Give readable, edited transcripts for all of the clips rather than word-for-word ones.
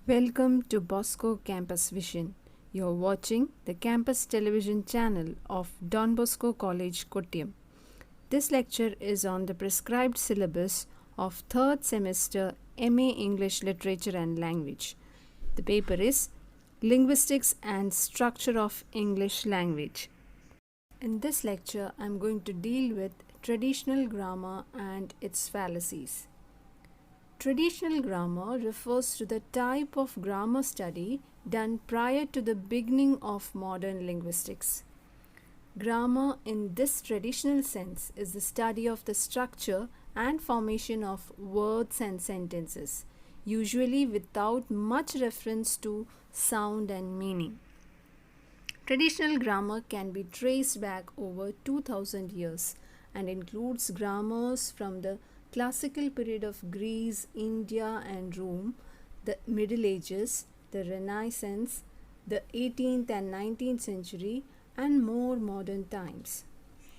Welcome to Bosco Campus Vision. You're watching the campus television channel of Don Bosco College, Kottayam. This lecture is on the prescribed syllabus of 3rd semester MA English Literature and Language. The paper is Linguistics and Structure of English Language. In this lecture, I'm going to deal with traditional grammar and its fallacies. Traditional grammar refers to the type of grammar study done prior to the beginning of modern linguistics. Grammar in this traditional sense is the study of the structure and formation of words and sentences, usually without much reference to sound and meaning. Traditional grammar can be traced back over 2000 years and includes grammars from the classical period of Greece, India and Rome, the Middle Ages, the Renaissance, the 18th and 19th century and more modern times.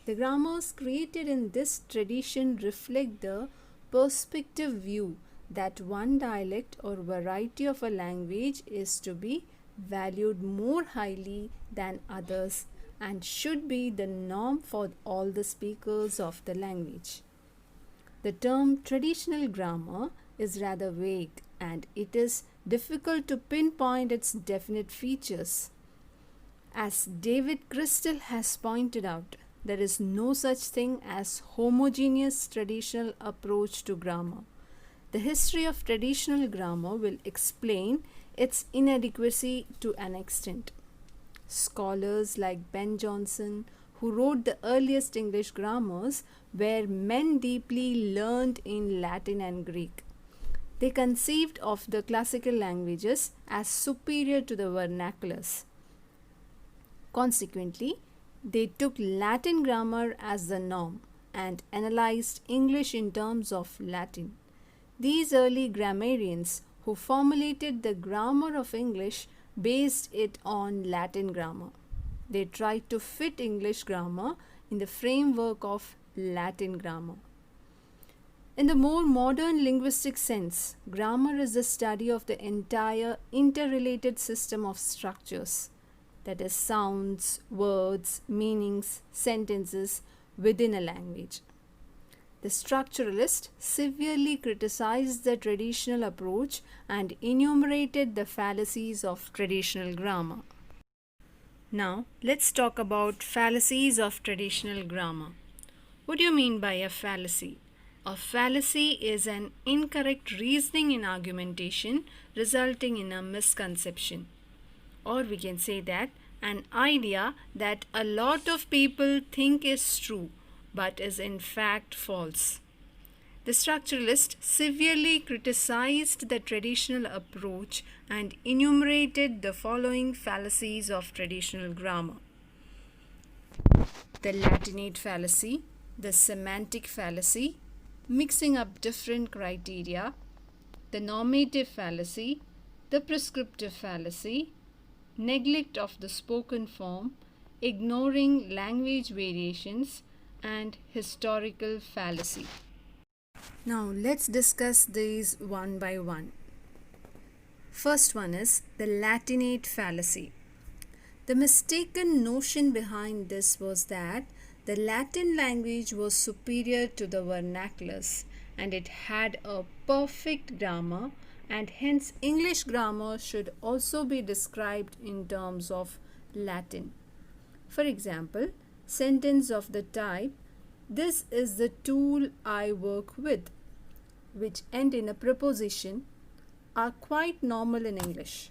The grammars created in this tradition reflect the perspective view that one dialect or variety of a language is to be valued more highly than others and should be the norm for all the speakers of the language. The term traditional grammar is rather vague and it is difficult to pinpoint its definite features. As David Crystal has pointed out, there is no such thing as homogeneous traditional approach to grammar. The history of traditional grammar will explain its inadequacy to an extent. Scholars like Ben Jonson, who wrote the earliest English grammars, were men deeply learned in Latin and Greek. They conceived of the classical languages as superior to the vernaculars. Consequently, they took Latin grammar as the norm and analyzed English in terms of Latin. These early grammarians who formulated the grammar of English based it on Latin grammar. They tried to fit English grammar in the framework of Latin grammar. In the more modern linguistic sense, grammar is the study of the entire interrelated system of structures, that is, sounds, words, meanings, sentences within a language. The structuralist severely criticized the traditional approach and enumerated the fallacies of traditional grammar. Now, let's talk about fallacies of traditional grammar. What do you mean by a fallacy? A fallacy is an incorrect reasoning in argumentation resulting in a misconception. Or we can say that an idea that a lot of people think is true but is in fact false. The structuralist severely criticized the traditional approach and enumerated the following fallacies of traditional grammar: the Latinate Fallacy, the Semantic Fallacy, mixing up different criteria, the Normative Fallacy, the Prescriptive Fallacy, neglect of the spoken form, ignoring language variations, and Historical Fallacy. Now let's discuss these one by one. First one is the Latinate Fallacy. The mistaken notion behind this was that the Latin language was superior to the vernaculars and it had a perfect grammar, and hence English grammar should also be described in terms of Latin. For example, sentence of the type, "This is the tool I work with," which end in a preposition, are quite normal in English.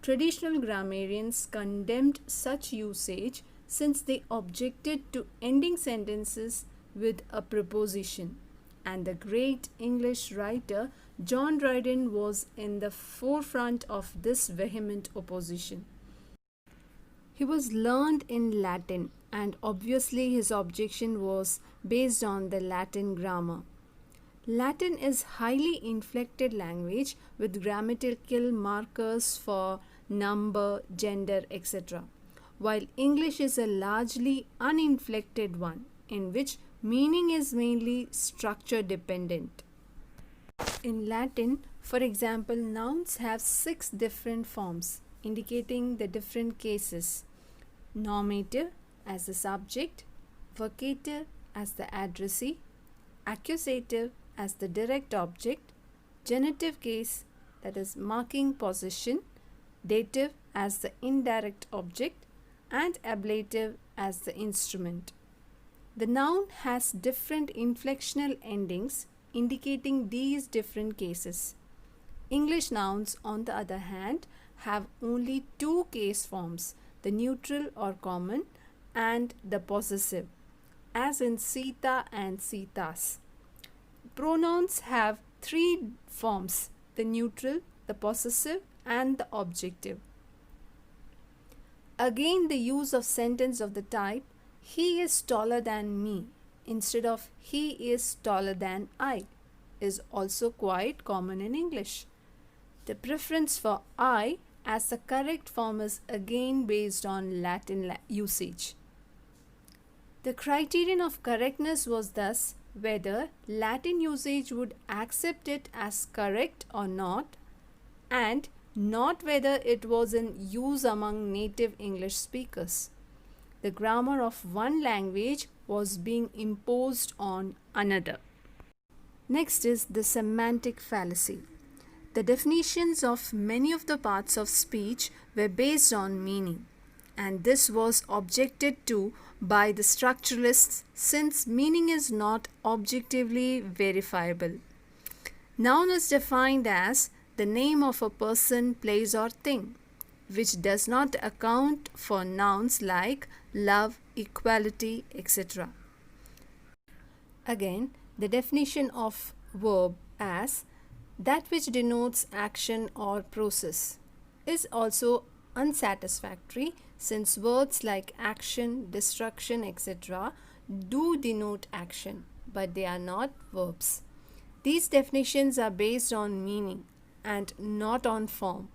Traditional grammarians condemned such usage since they objected to ending sentences with a preposition, and the great English writer John Dryden was in the forefront of this vehement opposition. He was learned in Latin, and obviously his objection was based on the Latin grammar. Latin is highly inflected language with grammatical markers for number, gender, etc., while English is a largely uninflected one, in which meaning is mainly structure dependent. In Latin, for example, nouns have 6 different forms indicating the different cases. Nominative as the subject, vocative as the addressee, accusative as the direct object, genitive case, that is marking possession, dative as the indirect object, and ablative as the instrument. The noun has different inflectional endings indicating these different cases. English nouns, on the other hand, have only 2 case forms, the neutral or common and the possessive, as in Sita and Sitas. Pronouns have 3 forms, the neutral, the possessive and the objective. Again, the use of sentence of the type "he is taller than me" instead of "he is taller than I" is also quite common in English. The preference for I as the correct form is again based on Latin usage. The criterion of correctness was thus whether Latin usage would accept it as correct or not, and not whether it was in use among native English speakers. The grammar of one language was being imposed on another. Next is the semantic fallacy. The definitions of many of the parts of speech were based on meaning, and this was objected to by the structuralists since meaning is not objectively verifiable. Noun is defined as the name of a person, place or thing, which does not account for nouns like love, equality, etc. Again, the definition of verb as that which denotes action or process is also unsatisfactory since words like action, destruction, etc. do denote action, but they are not verbs. These definitions are based on meaning and not on form.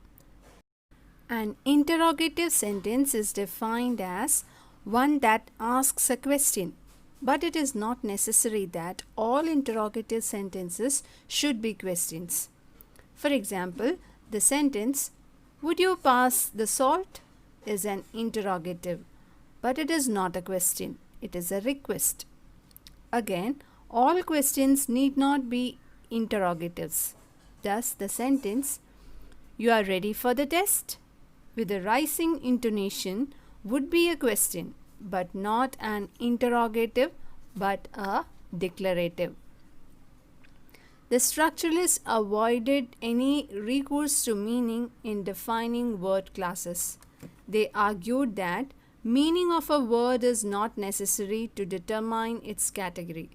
An interrogative sentence is defined as one that asks a question, but it is not necessary that all interrogative sentences should be questions. For example, the sentence, "Would you pass the salt?" is an interrogative, but it is not a question, it is a request. Again, all questions need not be interrogatives. Thus, the sentence, "You are ready for the test?" with a rising intonation would be a question, but not an interrogative, but a declarative. The structuralists avoided any recourse to meaning in defining word classes. They argued that meaning of a word is not necessary to determine its category.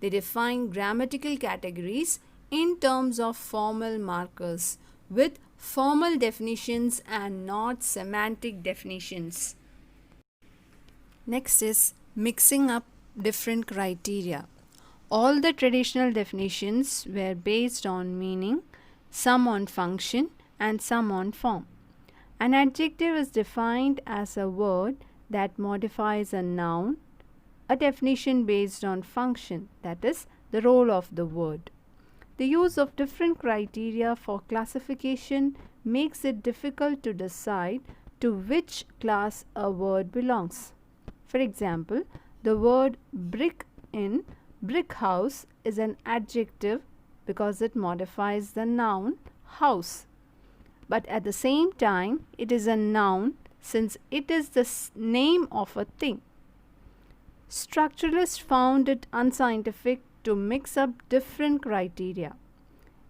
They define grammatical categories in terms of formal markers with formal definitions and not semantic definitions. Next is mixing up different criteria. All the traditional definitions were based on meaning, some on function and some on form. An adjective is defined as a word that modifies a noun, a definition based on function, that is, the role of the word. The use of different criteria for classification makes it difficult to decide to which class a word belongs. For example, the word brick in brick house is an adjective because it modifies the noun house. But at the same time, it is a noun since it is the name of a thing. Structuralists found it unscientific to mix up different criteria.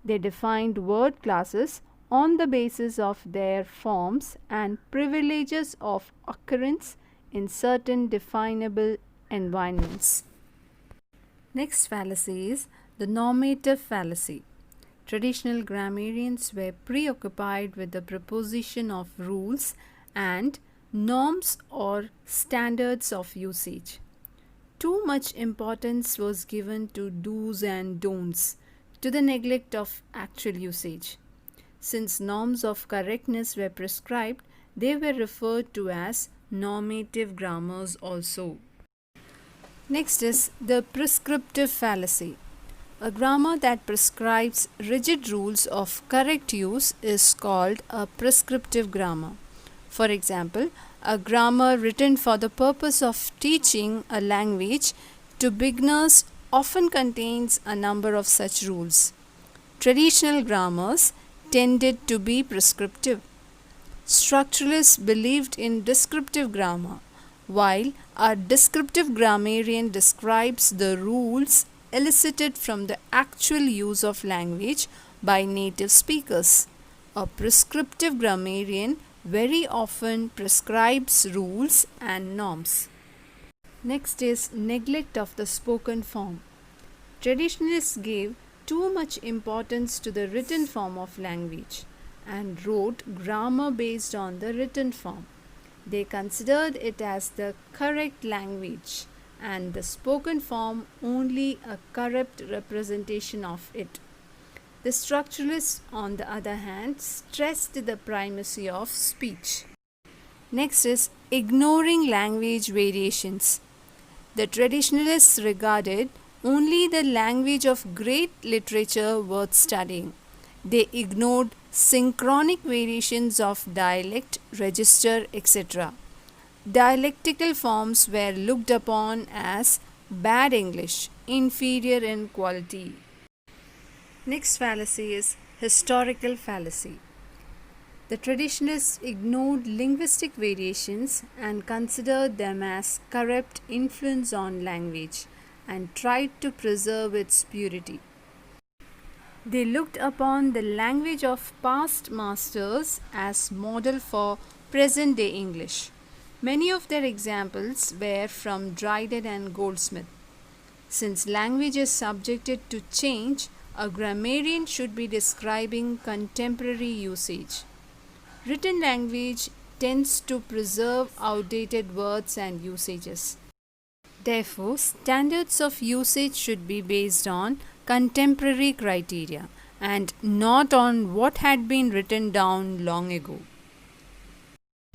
They defined word classes on the basis of their forms and privileges of occurrence in certain definable environments. Next fallacy is the normative fallacy. Traditional grammarians were preoccupied with the proposition of rules and norms or standards of usage. Too much importance was given to do's and don'ts, to the neglect of actual usage. Since norms of correctness were prescribed, they were referred to as normative grammars also. Next is the prescriptive fallacy. A grammar that prescribes rigid rules of correct use is called a prescriptive grammar. For example, a grammar written for the purpose of teaching a language to beginners often contains a number of such rules. Traditional grammars tended to be prescriptive. Structuralists believed in descriptive grammar, while a descriptive grammarian describes the rules elicited from the actual use of language by native speakers. A prescriptive grammarian very often prescribes rules and norms. Next is neglect of the spoken form. Traditionalists gave too much importance to the written form of language and wrote grammar based on the written form. They considered it as the correct language and the spoken form only a corrupt representation of it. The structuralists, on the other hand, stressed the primacy of speech. Next is ignoring language variations. The traditionalists regarded only the language of great literature worth studying. They ignored synchronic variations of dialect, register, etc. Dialectical forms were looked upon as bad English, inferior in quality. Next fallacy is historical fallacy. The traditionalists ignored linguistic variations and considered them as corrupt influence on language and tried to preserve its purity. They looked upon the language of past masters as model for present-day English. Many of their examples were from Dryden and Goldsmith. Since language is subjected to change, a grammarian should be describing contemporary usage. Written language tends to preserve outdated words and usages. Therefore, standards of usage should be based on contemporary criteria and not on what had been written down long ago.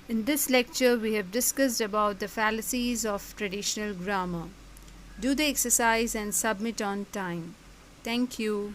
In this lecture, we have discussed about the fallacies of traditional grammar. Do the exercise and submit on time. Thank you.